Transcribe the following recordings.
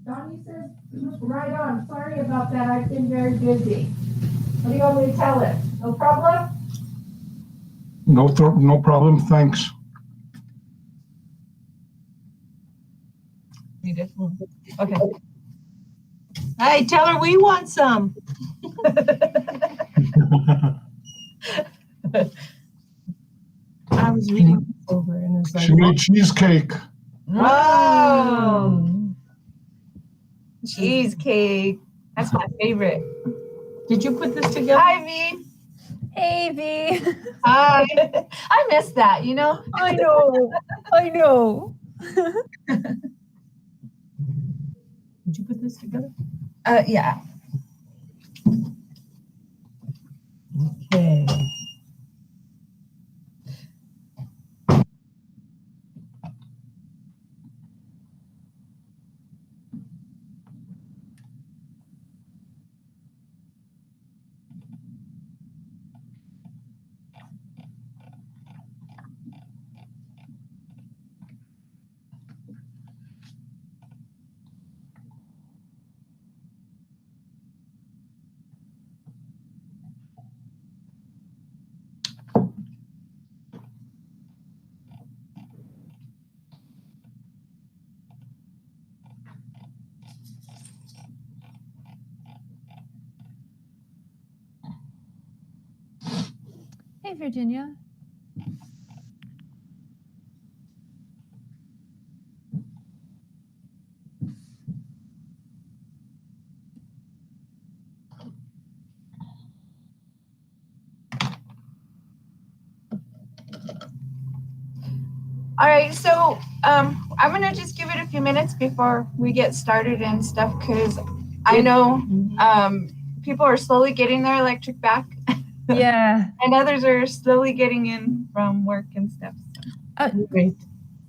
Donnie says, right on. Sorry about that. I've been very busy. What do you want me to tell it? No problem? No problem, thanks. Read it. Okay. Hey, tell her we want some. I was reading this over and it was like, She made cheesecake. oh, cheesecake. That's my favorite. Did you put this together? Hi, V. Hey, V. Hi. I missed that, you know? I know. I know. Did you put this together? Yeah. Okay. Hey, Virginia. All right, so I'm gonna just give it a few minutes before we get started and stuff, because I know people are slowly getting their electric back. Yeah. And others are slowly getting in from work and stuff. Great.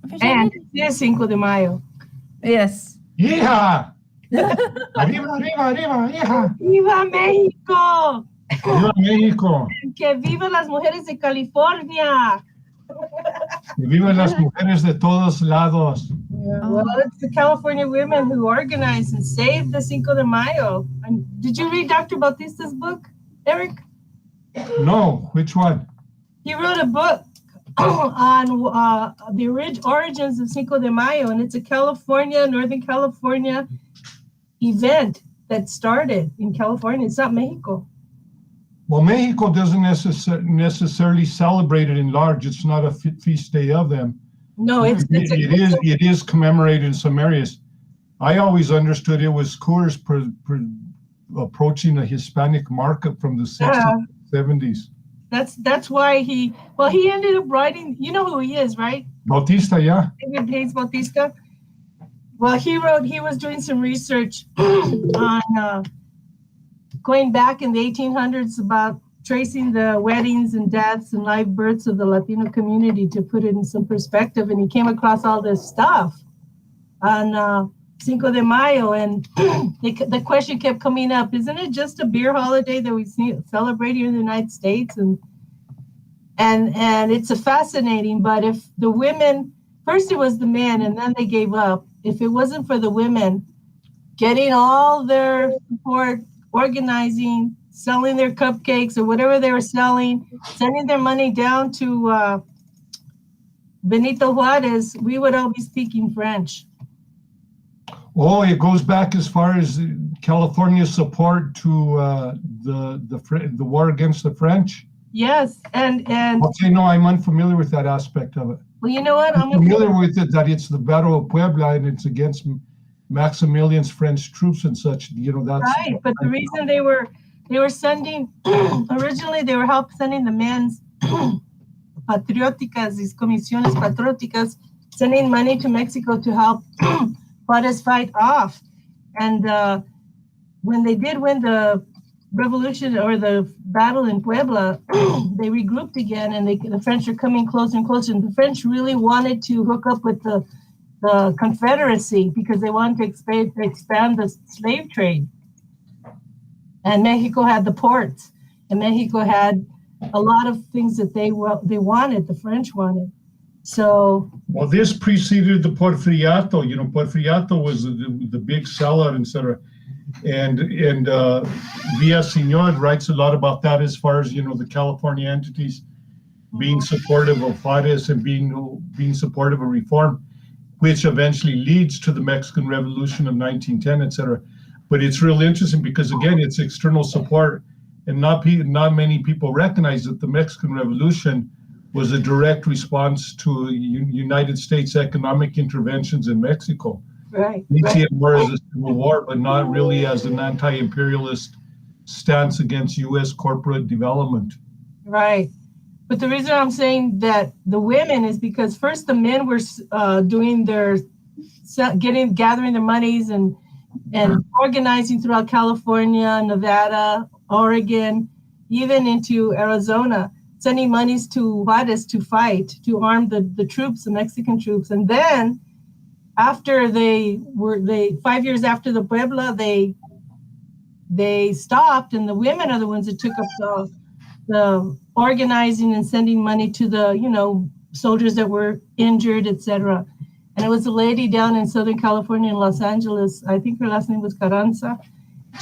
Virginia. And it's Cinco de Mayo. Yes. Hija! Arriba, arriba, arriba, hija! ¡Viva México! Viva México! ¡Que vivan las mujeres de California! Y vivan las mujeres de todos lados. Yeah, well, it's the California women who organized and saved the Cinco de Mayo. And did you read Dr. Bautista's book, Eric? No, which one? He wrote a book on the origins of Cinco de Mayo, and it's a Northern California event that started in California. It's not Mexico. Well, Mexico doesn't necessarily celebrate it in large. It's not a feast day of them. No, it is commemorated in some areas. I always understood it was Coors approaching the Hispanic market from the 60s, 70s. That's why he ended up writing. You know who he is, right? Bautista, yeah. David Hayes Bautista. Well, he was doing some research on going back in the 1800s about tracing the weddings and deaths and live births of the Latino community to put it in some perspective. And he came across all this stuff on Cinco de Mayo, and the question kept coming up: isn't it just a beer holiday that we celebrate here in the United States? And it's a fascinating. But if the women, first it was the men, and then they gave up. If it wasn't for the women getting all their support, organizing, selling their cupcakes or whatever they were selling, sending their money down to Benito Juarez, we would all be speaking French. Oh, it goes back as far as California's support to the war against the French. Yes, and I'll say no, I'm unfamiliar with that aspect of it. well, you know what? I'm familiar with it, that it's the Battle of Puebla and it's against Maximilian's French troops and such. You know, that's right. But the reason they were sending originally they were sending the men's patrióticas, these comisiones patrióticas, sending money to Mexico to help Juarez fight off. And when they did win the revolution or the battle in Puebla, they regrouped again, and the French are coming closer and closer. And the French really wanted to hook up with the Confederacy because they wanted to expand the slave trade. And Mexico had the ports, and Mexico had a lot of things that they wanted, the French wanted. So, well, this preceded the Porfiriato. You know, Porfiriato was the big sellout, etc. And Villaseñor writes a lot about that as far as, you know, the California entities being supportive of Juarez and being supportive of reform, which eventually leads to the Mexican Revolution of 1910, etc. But it's real interesting because, again, it's external support, and not many people recognize that the Mexican Revolution was a direct response to United States economic interventions in Mexico. right. We see it more as a civil war, but not really as an anti-imperialist stance against U.S. corporate development. Right. But the reason I'm saying that the women is because first the men were doing gathering their monies and organizing throughout California, Nevada, Oregon, even into Arizona, sending monies to Juarez to fight, to arm the troops, the Mexican troops. And then after 5 years after the Puebla, they stopped, and the women are the ones that took up the organizing and sending money to the, you know, soldiers that were injured, etc. And it was a lady down in Southern California in Los Angeles. I think her last name was Carranza.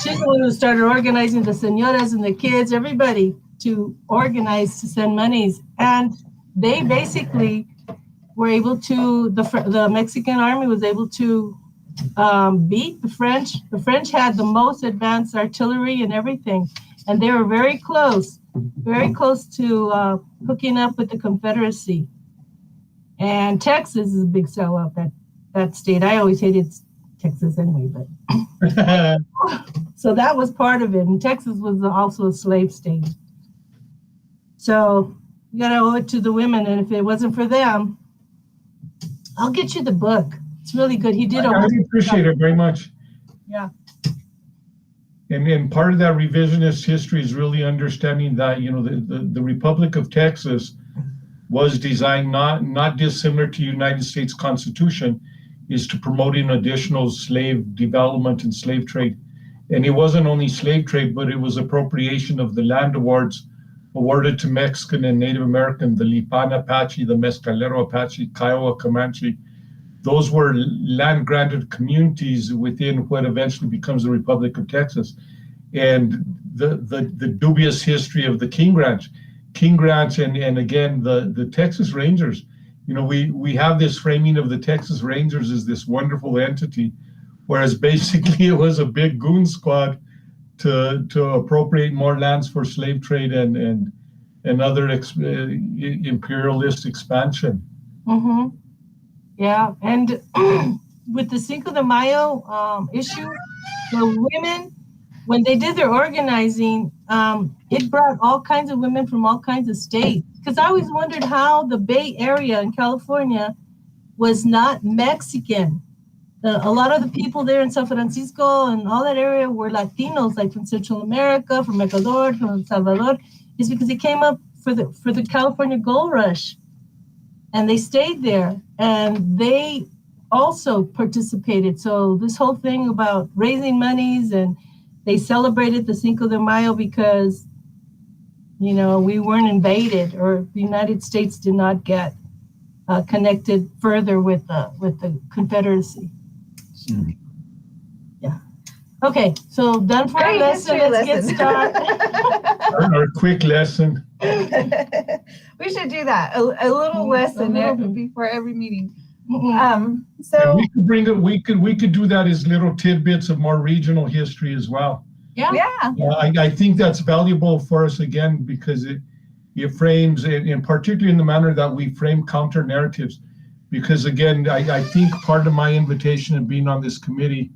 She's the one who started organizing the señoras and the kids, everybody, to organize to send monies. And they basically were able to, the Mexican army was able to beat the French. The French had the most advanced artillery and everything. And they were very close to hooking up with the Confederacy. And Texas is a big sellout, that state. I always hated Texas anyway, but so that was part of it. And Texas was also a slave state. So you gotta owe it to the women, and if it wasn't for them, I'll get you the book. It's really good. He did. I appreciate it very much. Yeah. And part of that revisionist history is really understanding that, you know, the Republic of Texas was designed not dissimilar to United States Constitution, is to promoting additional slave development and slave trade. And it wasn't only slave trade, but it was appropriation of the land awards awarded to Mexican and Native American, the Lipan Apache, the Mescalero Apache, Kiowa Comanche. Those were land granted communities within what eventually becomes the Republic of Texas. And the dubious history of the King Ranch, and again, the Texas Rangers. You know, we have this framing of the Texas Rangers as this wonderful entity, whereas basically it was a big goon squad to appropriate more lands for slave trade and other imperialist expansion. Mm-hmm. Yeah, and with the Cinco de Mayo issue, the women, when they did their organizing, it brought all kinds of women from all kinds of states. Because I always wondered how the Bay Area in California was not Mexican. A lot of the people there in San Francisco and all that area were Latinos, like from Central America, from Ecuador, from El Salvador. is because it came up for the California Gold Rush, and they stayed there, and they also participated. So this whole thing about raising monies, and they celebrated the Cinco de Mayo because, you know, we weren't invaded, or the United States did not get connected further with the Confederacy. Mm. Yeah. Okay, so done for our Great lesson. history Let's get lesson. started. Our quick lesson. We should do that. A little lesson little bit. before every meeting. Mhm. So We could bring it. We could do that as little tidbits of more regional history as well. Yeah. yeah, I think that's valuable for us again because it frames, and particularly in the manner that we frame counter narratives. Because again, I think part of my invitation of being on this committee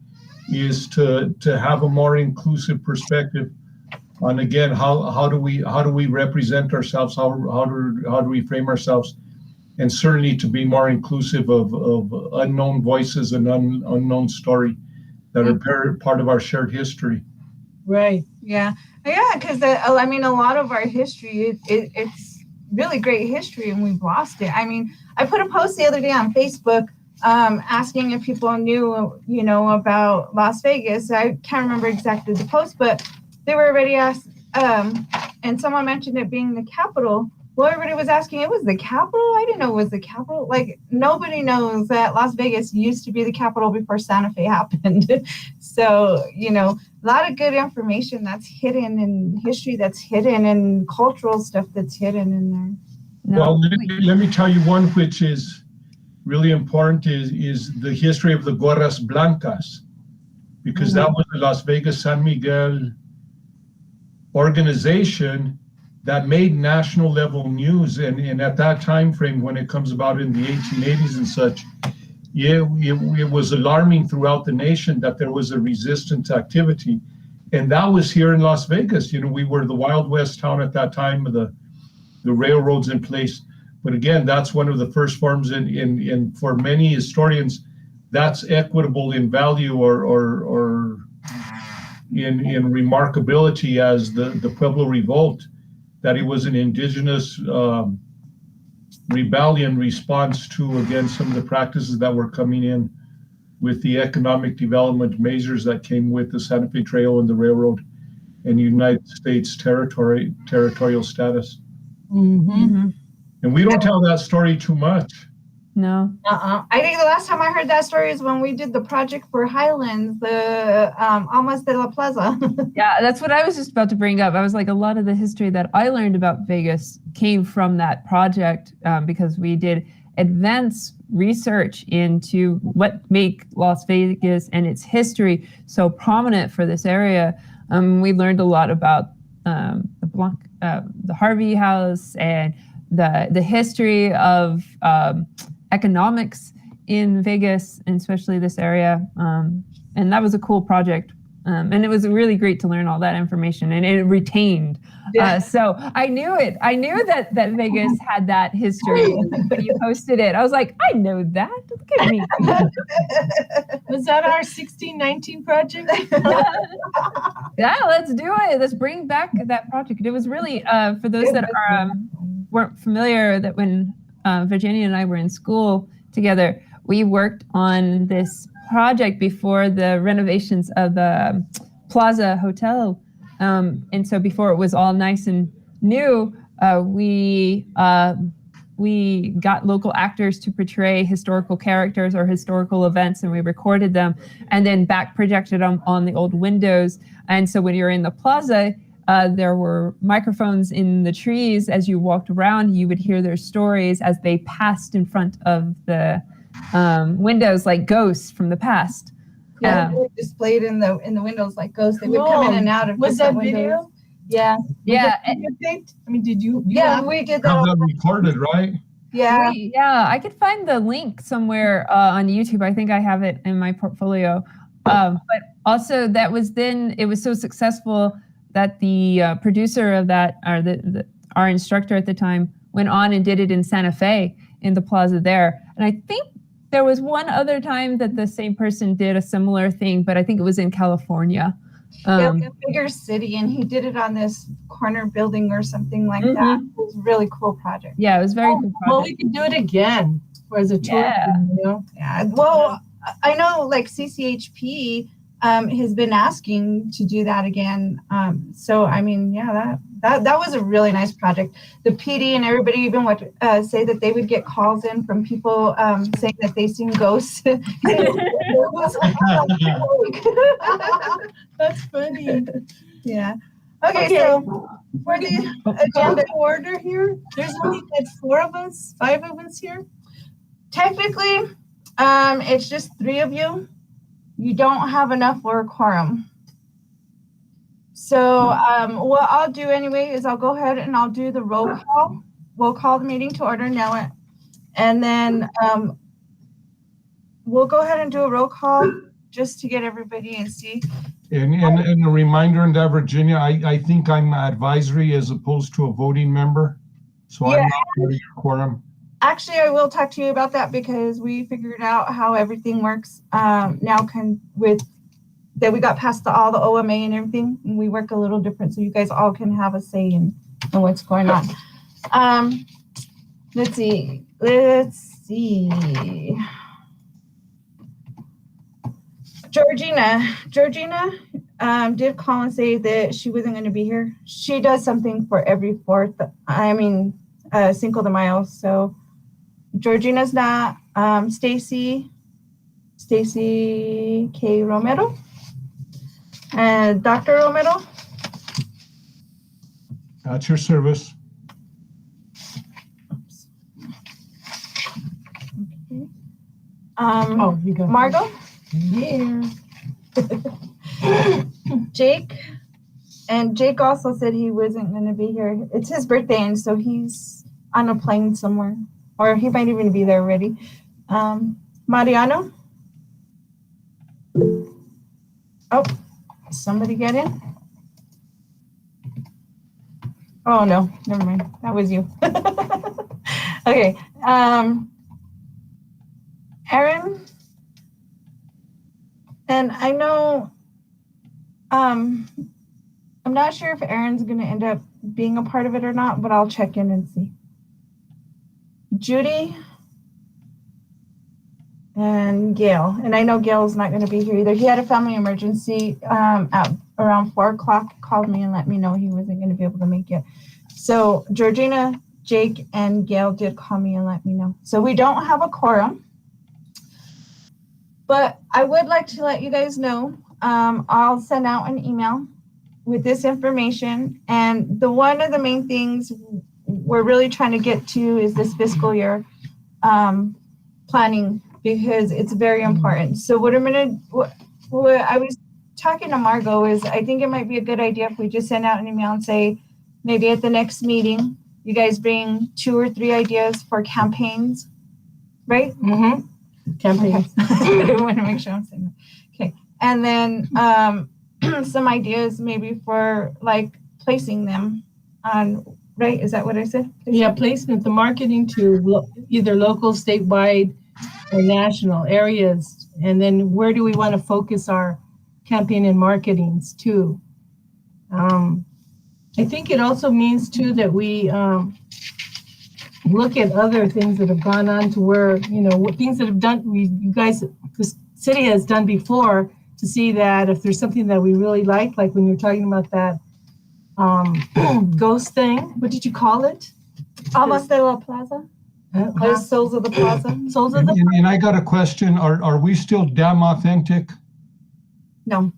is to have a more inclusive perspective on, again, how do we represent ourselves, how do we frame ourselves, and certainly to be more inclusive of unknown voices and unknown story that are part of our shared history. Right. yeah, because I mean, a lot of our history, it's really great history, and we've lost it. I mean, I put a post the other day on Facebook asking if people knew, you know, about Las Vegas. I can't remember exactly the post, but they were already asked, and someone mentioned it being the capital. Well, everybody was asking, it was the capital? I didn't know it was the capital. Like, nobody knows that Las Vegas used to be the capital before Santa Fe happened. So, you know, a lot of good information that's hidden, in history that's hidden, and cultural stuff that's hidden in there. No. Well, let me tell you one which is really important is the history of the Gorras Blancas, because that was the Las Vegas San Miguel organization that made national level news, and at that time frame, when it comes about in the 1880s and such, it was alarming throughout the nation that there was a resistance activity, and that was here in Las Vegas. You know, we were the Wild West town at that time, with the railroads in place. But again, that's one of the first forms in for many historians, that's equitable in value or in remarkability as the Pueblo Revolt, that it was an indigenous rebellion response to, again, some of the practices that were coming in with the economic development measures that came with the Santa Fe Trail and the railroad and United States territorial status. Mm-hmm. And we don't tell that story too much. No. I think the last time I heard that story is when we did the project for Highlands, the Almas de la Plaza. Yeah, that's what I was just about to bring up. I was like, a lot of the history that I learned about Vegas came from that project because we did advanced research into what make Las Vegas and its history so prominent for this area. We learned a lot about the Harvey House and the history of economics in Vegas, and especially this area. And that was a cool project. And it was really great to learn all that information, and it retained. So I knew it. I knew that Vegas had that history. When you posted it, I was like, I know that. Look at me. Was that our 1619 project? Yeah, let's do it. Let's bring back that project. It was really, for those that weren't familiar, that when Virginia and I were in school together, we worked on this project before the renovations of the Plaza Hotel. And so before it was all nice and new, we got local actors to portray historical characters or historical events, and we recorded them and then back projected them on the old windows. And so when you're in the plaza, there were microphones in the trees. As you walked around, you would hear their stories as they passed in front of the windows, like ghosts from the past. Yeah, they were displayed in the windows like ghosts. They would come in and out of Was that different video? windows. Yeah. Yeah, I mean, did you? Yeah, we did that. Have all- that recorded, right? Yeah. yeah, I could find the link somewhere on YouTube. I think I have it in my portfolio. But also, that was then, it was so successful that the producer of that, or our instructor at the time, went on and did it in Santa Fe in the plaza there. And I think there was one other time that the same person did a similar thing, but I think it was in California. Like a bigger city, and he did it on this corner building or something like that. It was a really cool project. Yeah, it was very cool Well, project. we could do it again as a tour, Yeah. you know? Yeah. Well, I know like CCHP has been asking to do that again. So I mean, yeah, that was a really nice project. The PD and everybody even would say that they would get calls in from people saying that they seen ghosts. That's funny. Yeah. Okay, so for the agenda order here, there's only like 5 of us here. technically, it's just 3 of you. You don't have enough for a quorum. So what I'll do anyway is I'll go ahead and I'll do the roll call. We'll call the meeting to order now. And then we'll go ahead and do a roll call just to get everybody and see. And a reminder on that, Virginia, I think I'm advisory as opposed to a voting member. So I'm not part of your quorum. Actually, I will talk to you about that because we figured out how everything works now that we got past all the OMA and everything. And we work a little different, so you guys all can have a say in what's going on. Let's see. Georgina did call and say that she wasn't going to be here. She does something for every Cinco de Mayo. So Georgina's not. Stacy K. Romero and Dr. Romero. At your service. Oops. Okay. You go. Margot. Yeah. Jake. And Jake also said he wasn't going to be here. It's his birthday, and so he's on a plane somewhere. Or he might even be there already. Mariano. Oh, somebody get in? Oh, no. Never mind. That was you. Okay. Aaron. And I know, I'm not sure if Aaron's going to end up being a part of it or not, but I'll check in and see. Judy and Gail. And I know Gail's not going to be here either. He had a family emergency at around 4 o'clock, called me and let me know he wasn't going to be able to make it. So Georgina, Jake, and Gail did call me and let me know. So we don't have a quorum. But I would like to let you guys know, I'll send out an email with this information. And one of the main things we're really trying to get to is this fiscal year planning, because it's very important. So what I was talking to Margot is I think it might be a good idea if we just send out an email and say, maybe at the next meeting, you guys bring 2 or 3 ideas for campaigns, right? Mm-hmm. Campaigns. Okay. I want to make sure I'm saying that. Okay. And then some ideas maybe for like placing them on, right? Is that what I said? Yeah, placement, the marketing to either local, statewide, or national areas. And then where do we want to focus our campaign and marketings too? I think it also means too that we look at other things that have gone on to where, things that have done, you guys, the city has done before, to see that if there's something that we really like when you're talking about that ghost thing, what did you call it? Almost de la Plaza. Souls of the Plaza. Souls of the Plaza. And I got a question. Are we still damn authentic? No.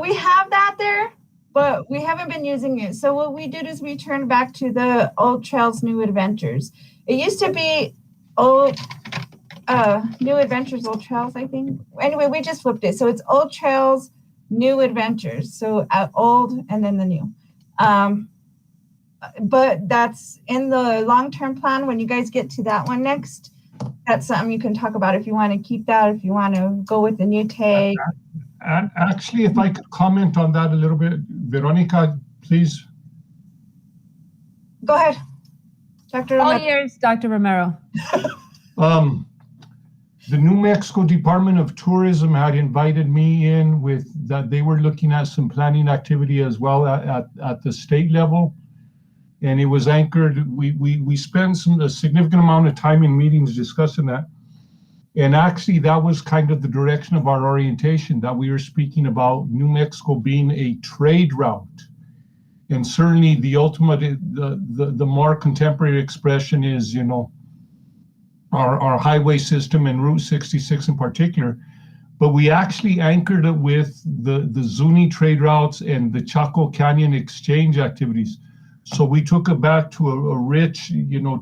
We have that there, but we haven't been using it. So what we did is we turned back to the Old Trails New Adventures. It used to be New Adventures, Old Trails, I think. Anyway, we just flipped it. So it's Old Trails, New Adventures. So old and then the new. But that's in the long-term plan. When you guys get to that one next, that's something you can talk about if you want to keep that, if you want to go with the new tag. And actually, if I could comment on that a little bit, Veronica, please. Go ahead, Dr. All Romero. yours, Dr. Romero. The New Mexico Department of Tourism had invited me in with that. They were looking at some planning activity as well at the state level. And it was anchored, we spent a significant amount of time in meetings discussing that. And actually that was kind of the direction of our orientation, that we were speaking about New Mexico being a trade route. And certainly the ultimate, the more contemporary expression is, our highway system and Route 66 in particular. But we actually anchored it with the Zuni trade routes and the Chaco Canyon exchange activities. So we took it back to a rich,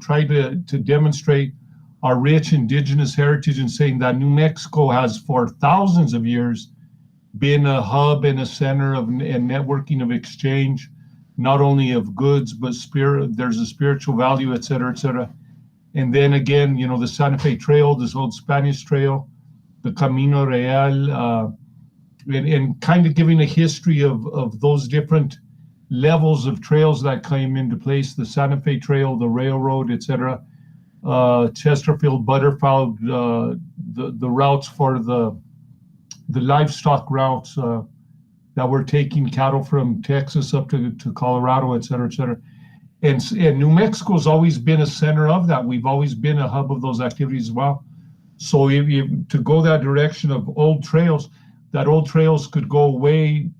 tried to demonstrate our rich indigenous heritage and saying that New Mexico has for thousands of years been a hub and a center of and networking of exchange, not only of goods, but there's a spiritual value, et cetera, et cetera. And then again, the Santa Fe Trail, this old Spanish trail, the Camino Real, and kind of giving a history of those different levels of trails that came into place, the Santa Fe Trail, the railroad, et cetera, Chesterfield, Butterfield, the routes for the livestock routes that were taking cattle from Texas up to Colorado, et cetera, et cetera. And New Mexico's always been a center of that. We've always been a hub of those activities as well. So to go that direction of old trails, that old trails could go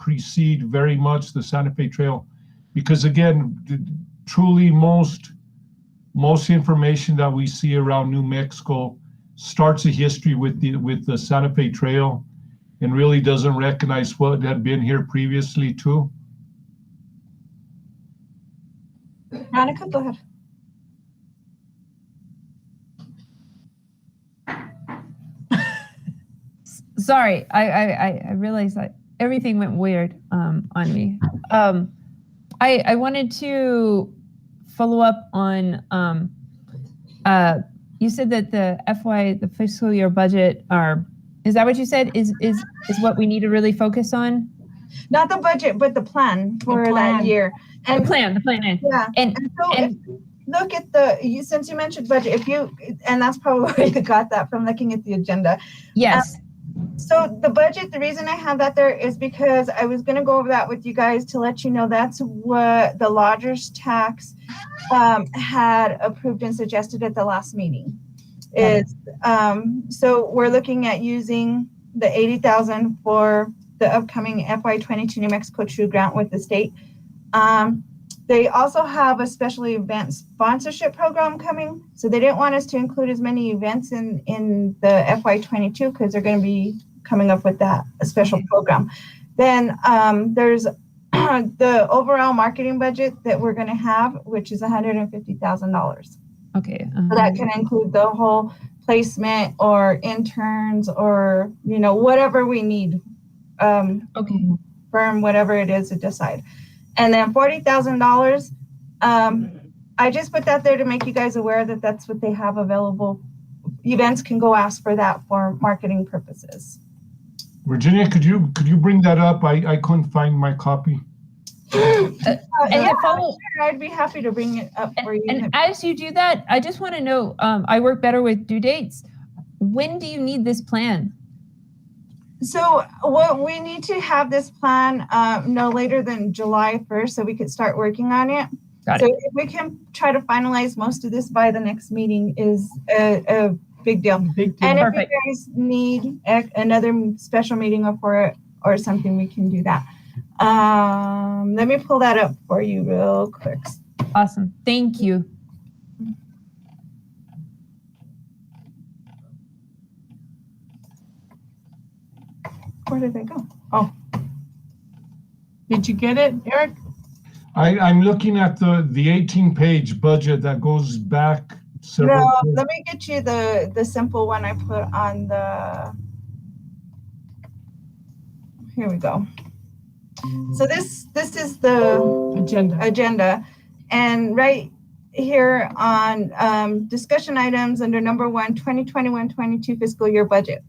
precede very much the Santa Fe Trail. Because again, truly most information that we see around New Mexico starts a history with the Santa Fe Trail and really doesn't recognize what had been here previously too. Monica, go ahead. Sorry, I realized that everything went weird on me. I wanted to follow up on you said that the fiscal year budget is that what you said is what we need to really focus on? Not the budget, but the plan for that year. And the plan. Yeah. And so if you look at since you mentioned budget, and that's probably where you got that from, looking at the agenda. Yes. So the budget, the reason I have that there is because I was going to go over that with you guys to let you know that's what the lodgers tax had approved and suggested at the last meeting. So we're looking at using the $80,000 for the upcoming FY22 New Mexico True Grant with the state. They also have a special event sponsorship program coming. So they didn't want us to include as many events in the FY22 because they're going to be coming up with a special program. Then there's the overall marketing budget that we're going to have, which is $150,000. Okay. So that can include the whole placement or interns or, whatever we need. Firm, whatever it is to decide. And then $40,000, I just put that there to make you guys aware that that's what they have available. Events can go ask for that for marketing purposes. Virginia, could you bring that up? I couldn't find my copy. I'd be happy to bring it up for you. And as you do that, I just want to know, I work better with due dates. When do you need this plan? So what we need to have this plan no later than July 1st so we could start working on it. Got so it. If we can try to finalize most of this by the next meeting is a big deal. And Perfect. if you guys need another special meeting for it or something, we can do that. Let me pull that up for you real quick. Awesome. Thank you. Where did they go? Oh, Did you get it, Eric? I'm looking at the 18-page budget that goes back several. no, let me get you the simple one I put on the. Here we go. So this is the agenda, and right here on discussion items under number 1, 2021-22 fiscal year budget.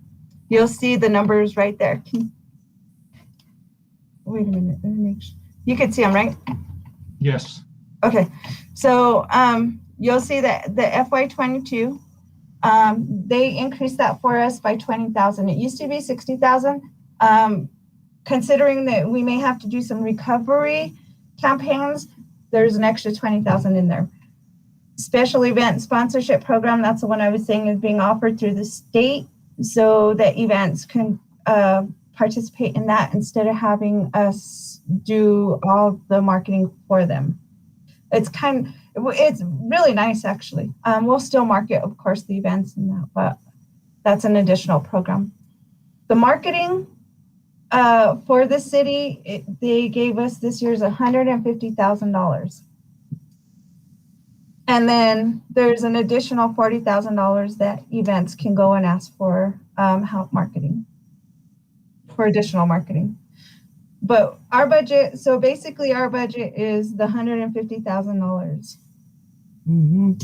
You'll see the numbers right there. Wait a minute, let me make sure. You can see them, right? Yes. Okay, so you'll see that the FY22 They increased that for us by 20,000. It used to be 60,000. Considering that we may have to do some recovery campaigns, there's an extra 20,000 in there. Special event sponsorship program, that's the one I was saying is being offered through the state, so that events can participate in that instead of having us do all the marketing for them. It's really nice, actually. We'll still market, of course, the events and that, but that's an additional program. The marketing for the city, they gave us this year's $150,000. And then there's an additional $40,000 that events can go and ask for help marketing, for additional marketing. But our budget, so basically our budget is the $150,000. And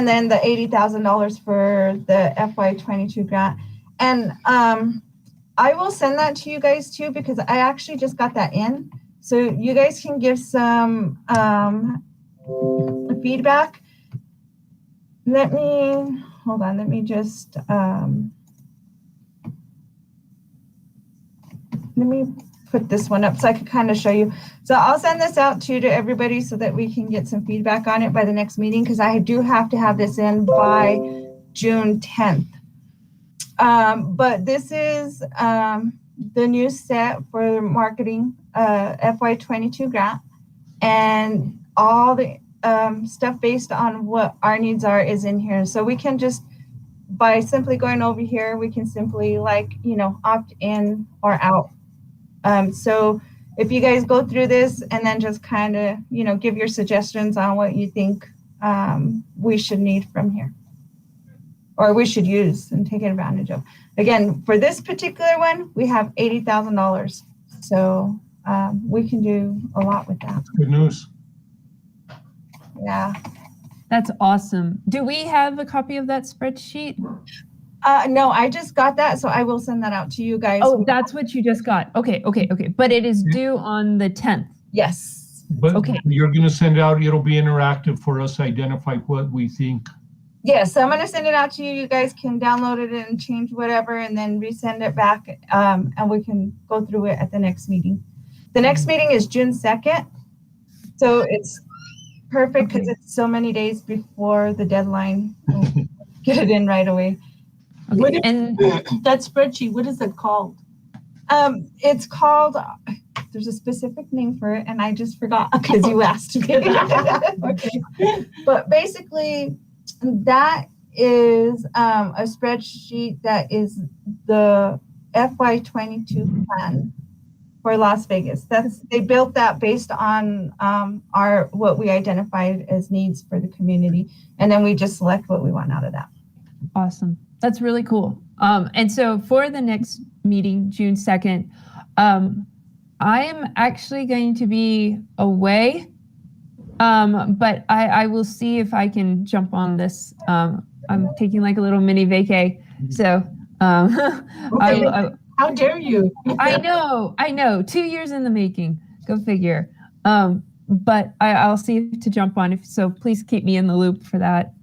then the $80,000 for the FY22 grant. And I will send that to you guys too, because I actually just got that in. So you guys can give some feedback. Let me just, let me put this one up so I can kind of show you. So I'll send this out to everybody so that we can get some feedback on it by the next meeting, because I do have to have this in by June 10th. But this is the new set for marketing FY22 grant, and all the stuff based on what our needs are is in here. So we can just, by simply going over here, we can simply opt in or out. So if you guys go through this and then just kind of, give your suggestions on what you think we should need from here, or we should use and take advantage of. Again, for this particular one, we have $80,000. So we can do a lot with that. Good news. Yeah. That's awesome. Do we have a copy of that spreadsheet? No, I just got that, so I will send that out to you guys. Oh, that's what you just got. Okay. But it is due on the 10th. Yes. But Okay. You're going to send out, it'll be interactive for us to identify what we think. Yes, so I'm going to send it out to you. You guys can download it and change whatever and then resend it back, and we can go through it at the next meeting. The next meeting is June 2nd, so it's perfect because it's so many days before the deadline. We'll get it in right away. Okay. And That spreadsheet, what is it called? It's called, there's a specific name for it, and I just forgot because you asked me. Okay. But basically, that is a spreadsheet that is the FY22 plan for Las Vegas. They built that based on what we identified as needs for the community, and then we just select what we want out of that. awesome. That's really cool. And so for the next meeting, June 2nd, I am actually going to be away, but I will see if I can jump on this. I'm taking like a little mini vacay. So Okay. How dare you? I know. 2 years in the making. Go figure. But I'll see to jump on. So please keep me in the loop for that.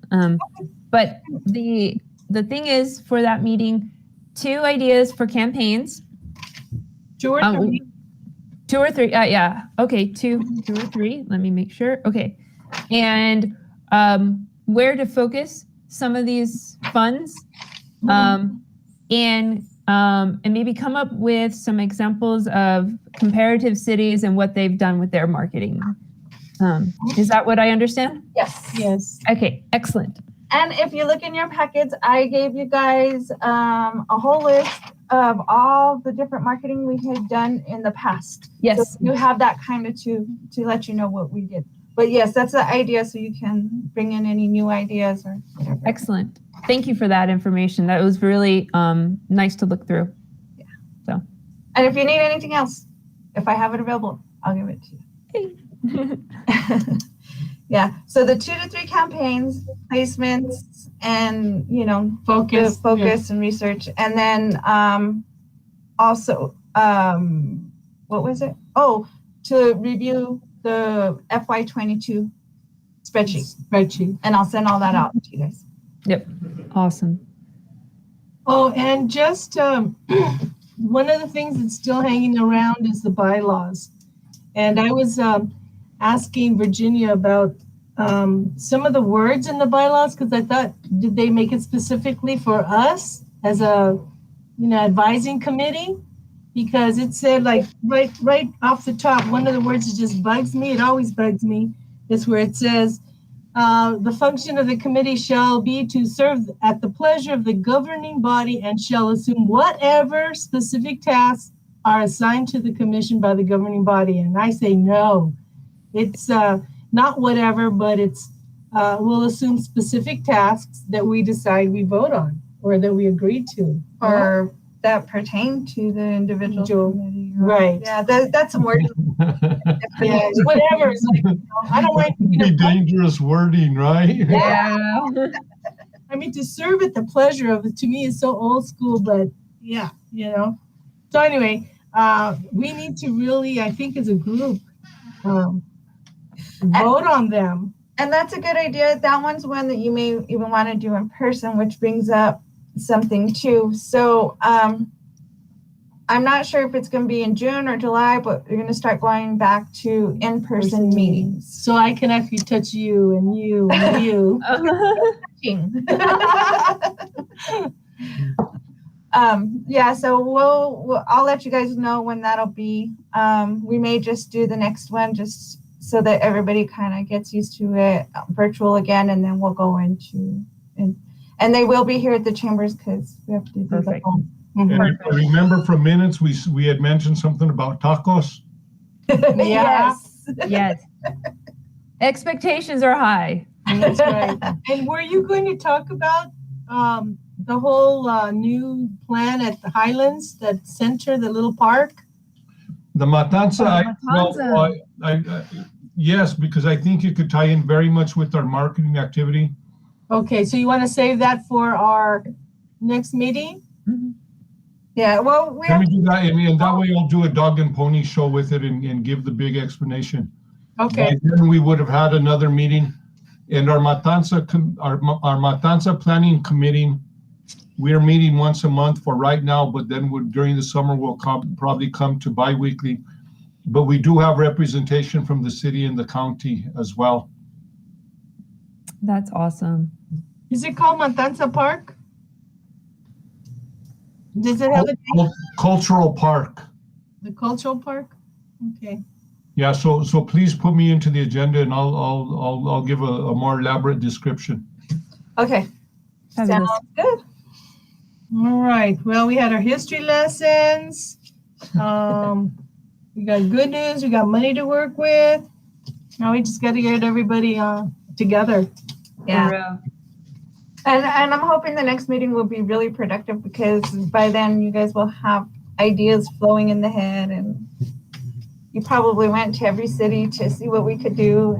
But the thing is, for that meeting, 2 ideas for campaigns. 2 or 3. 2 or 3. Yeah. Okay. 2 or 3. Let me make sure. Okay. And where to focus some of these funds, and maybe come up with some examples of comparative cities and what they've done with their marketing. Is that what I understand? Yes. Yes. Okay. Excellent. And if you look in your packets, I gave you guys a whole list of all the different marketing we had done in the past. Yes. So you have that kind of to let you know what we did. But yes, that's the idea, so you can bring in any new ideas or whatever. Excellent. Thank you for that information. That was really nice to look through. Yeah. So. And if you need anything else, if I have it available, I'll give it to you. Hey. Yeah. So the 2 to 3 campaigns, placements, and Focus. focus and research, and then also what was it? Oh, to review the FY22 spreadsheet, and I'll send all that out to you guys. Yep. Awesome. Oh, and just one of the things that's still hanging around is the bylaws. And I was asking Virginia about some of the words in the bylaws, because I thought, did they make it specifically for us as a, advising committee? Because it said, like, right off the top, one of the words that just bugs me, it always bugs me, is where it says, the function of the committee shall be to serve at the pleasure of the governing body and shall assume whatever specific tasks are assigned to the commission by the governing body. And I say no, it's not whatever, but it's we'll assume specific tasks that we decide we vote on or that we agree to. Or that pertain to the individual committee. Right. Yeah, that's some word. Yeah, whatever. It's like, I don't like Be dangerous wording, right? Yeah. I mean, to serve at the pleasure of it, to me, is so old school, but yeah, So anyway, we need to really, I think as a group, vote on them. And that's a good idea. That one's one that you may even want to do in person, which brings up something too. So I'm not sure if it's going to be in June or July, but we're going to start going back to in-person meetings. So I can actually touch you and you and you. Yeah, so I'll let you guys know when that'll be. We may just do the next one just so that everybody kind of gets used to it, virtual again, and then we'll go into and they will be here at the chambers because we have to do the phone. And if I remember from minutes, we had mentioned something about tacos. Yeah. Yes. Expectations are high. That's right. And were you going to talk about the whole new plan at the Highlands, that center, the little park? The Matanza, yes, because I think it could tie in very much with our marketing activity. Okay, so you want to save that for our next meeting? Mm-hmm. Yeah, well, Can we do that? And that way I'll do a dog and pony show with it and give the big explanation. Okay. And then we would have had another meeting. And our Matanza planning committee, we're meeting once a month for right now, but then during the summer we'll probably come to bi-weekly. But we do have representation from the city and the county as well. That's awesome. Is it called Matanza Park? Does it have a name? Cultural Park. The Cultural Park? Okay. Yeah, so please put me into the agenda and I'll give a more elaborate description. Okay. Fabulous. Sounds good. All right. Well, we had our history lessons. We got good news. We got money to work with. Now we just got to get everybody together. Yeah. And I'm hoping the next meeting will be really productive because by then you guys will have ideas flowing in the head, and you probably went to every city to see what we could do.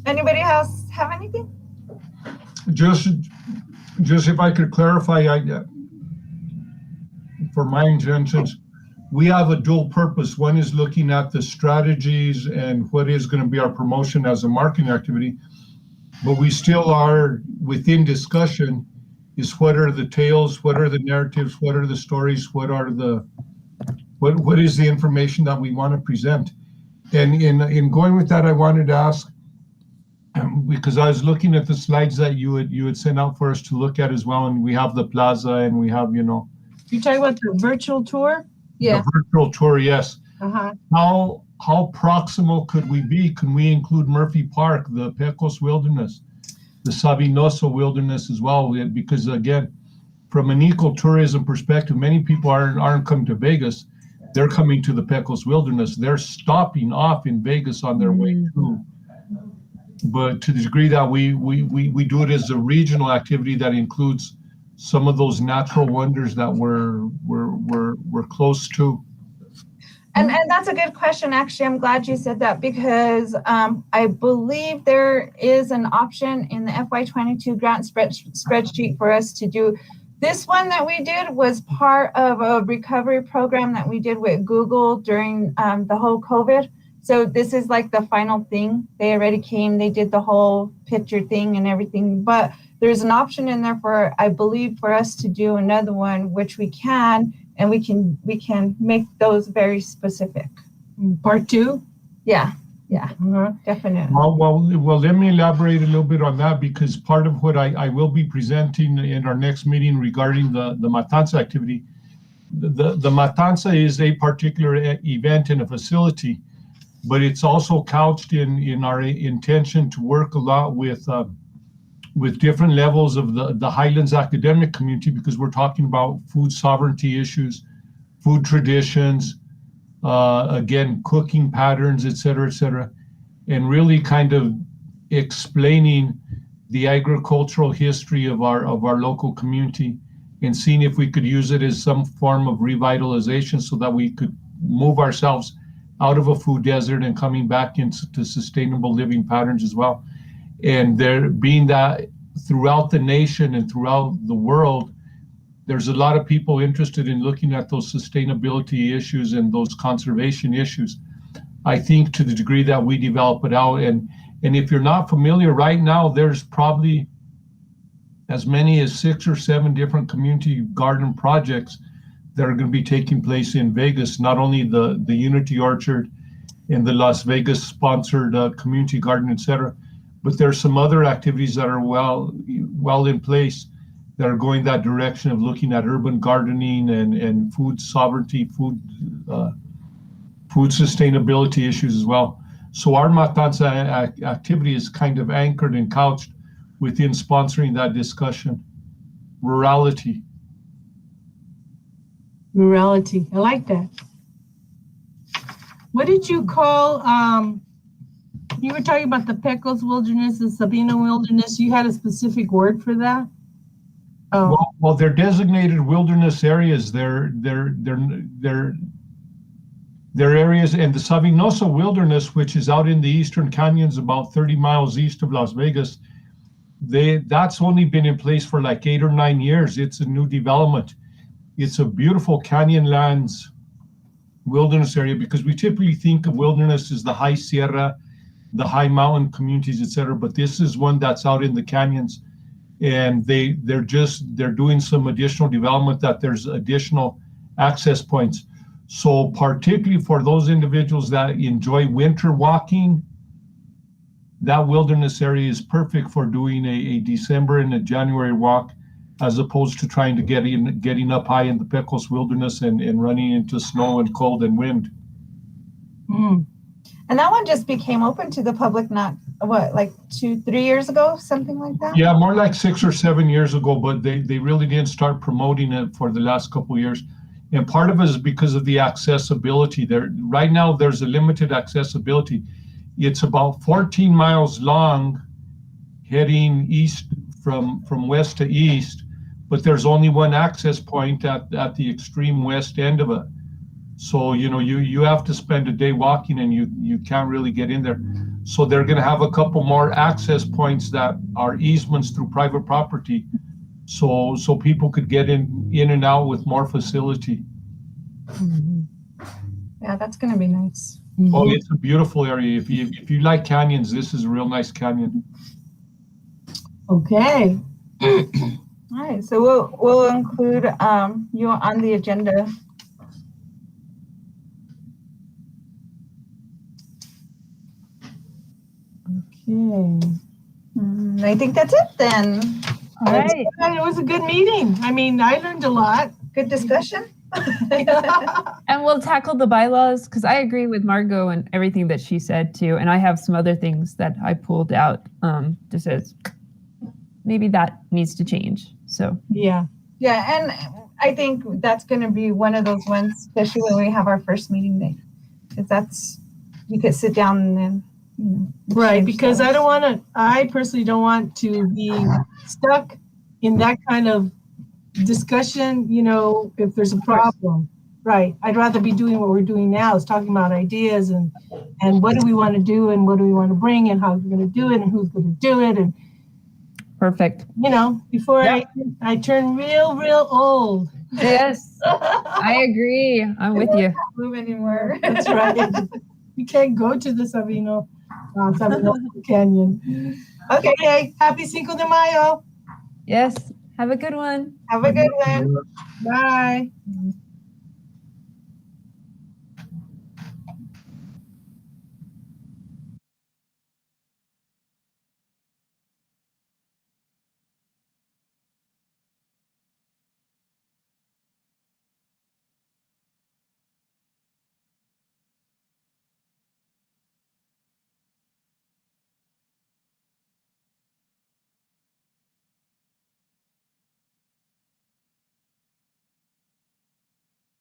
Anybody else have anything? Just if I could clarify, for my intentions, we have a dual purpose. One is looking at the strategies and what is going to be our promotion as a marketing activity, but we still are within discussion is what are the tales, what are the narratives, what are the stories, what is the information that we want to present. And in going with that, I wanted to ask, because I was looking at the slides that you had sent out for us to look at as well, and we have the plaza and we have, You're talking about the virtual tour? Yeah. The virtual tour, yes. Uh-huh. How proximal could we be? Can we include Murphy Park, the Pecos Wilderness, the Sabinoso Wilderness as well? Because again, from an ecotourism perspective, many people aren't coming to Vegas. They're coming to the Pecos Wilderness. They're stopping off in Vegas on their way too. But to the degree that we do it as a regional activity that includes some of those natural wonders that we're close to. And that's a good question. Actually, I'm glad you said that because I believe there is an option in the FY22 grant spreadsheet for us to do. This one that we did was part of a recovery program that we did with Google during the whole COVID. So this is like the final thing. They already came, they did the whole picture thing and everything, but there's an option in there for, I believe, for us to do another one, which we can, and we can make those very specific. Part 2? Yeah, Uh-huh. definitely. Well, let me elaborate a little bit on that, because part of what I will be presenting in our next meeting regarding the Matanza activity, the Matanza is a particular event in a facility, but it's also couched in our intention to work a lot with different levels of the Highlands academic community, because we're talking about food sovereignty issues, food traditions, again, cooking patterns, et cetera, and really kind of explaining the agricultural history of our local community, and seeing if we could use it as some form of revitalization so that we could move ourselves out of a food desert and coming back into sustainable living patterns as well. And there being that throughout the nation and throughout the world, there's a lot of people interested in looking at those sustainability issues and those conservation issues. I think to the degree that we develop it out, and if you're not familiar right now, there's probably as many as 6 or 7 different community garden projects that are going to be taking place in Vegas, not only the Unity Orchard and the Las Vegas sponsored community garden, et cetera, but there's some other activities that are well in place that are going that direction of looking at urban gardening and food sovereignty, food sustainability issues as well. So our Matanza activity is kind of anchored and couched within sponsoring that discussion. Rurality. Rurality. I like that. What did you call, you were talking about the Pecos Wilderness, the Sabina Wilderness. You had a specific word for that? Oh. Well, they're designated wilderness areas. They're areas, and the Sabinosa Wilderness, which is out in the Eastern Canyons, about 30 miles east of Las Vegas, that's only been in place for like 8 or 9 years. It's a new development. It's a beautiful Canyonlands wilderness area, because we typically think of wilderness as the high Sierra, the high mountain communities, et cetera, but this is one that's out in the canyons, and they're doing some additional development that there's additional access points. So particularly for those individuals that enjoy winter walking, that wilderness area is perfect for doing a December and a January walk, as opposed to trying to getting up high in the Pecos Wilderness and running into snow and cold and wind. Mm. And that one just became open to the public, not like 2-3 years ago, something like that? Yeah, more like 6 or 7 years ago, but they really didn't start promoting it for the last couple of years. And part of it is because of the accessibility. Right now, there's a limited accessibility. It's about 14 miles long, heading east from west to east, but there's only one access point at the extreme west end of it. So, you have to spend a day walking, and you can't really get in there. So they're going to have a couple more access points that are easements through private property, so people could get in and out with more facility. Mm-hmm. Yeah, that's going to be nice. Mm-hmm. Oh, it's a beautiful area. If you like canyons, this is a real nice canyon. Okay. All right, so we'll include you on the agenda. Okay. I think that's it then. All right. It was a good meeting. I mean, I learned a lot. Good discussion. And we'll tackle the bylaws, because I agree with Margot and everything that she said too. And I have some other things that I pulled out just as maybe that needs to change. So Yeah. Yeah, and I think that's going to be one of those ones, especially when we have our first meeting day, because you could sit down and then, Right, because I personally don't want to be stuck in that kind of discussion, if there's a problem. Right. I'd rather be doing what we're doing now, is talking about ideas and what do we want to do and what do we want to bring and how we're going to do it and who's going to do it. And, perfect. Before Yeah. I turn real old. Yes, I agree. I'm with you. Move anymore. That's right. we can't go to the Sabino Canyon. Okay, hey, happy Cinco de Mayo. Yes. Have a good one. Have a good one. Bye.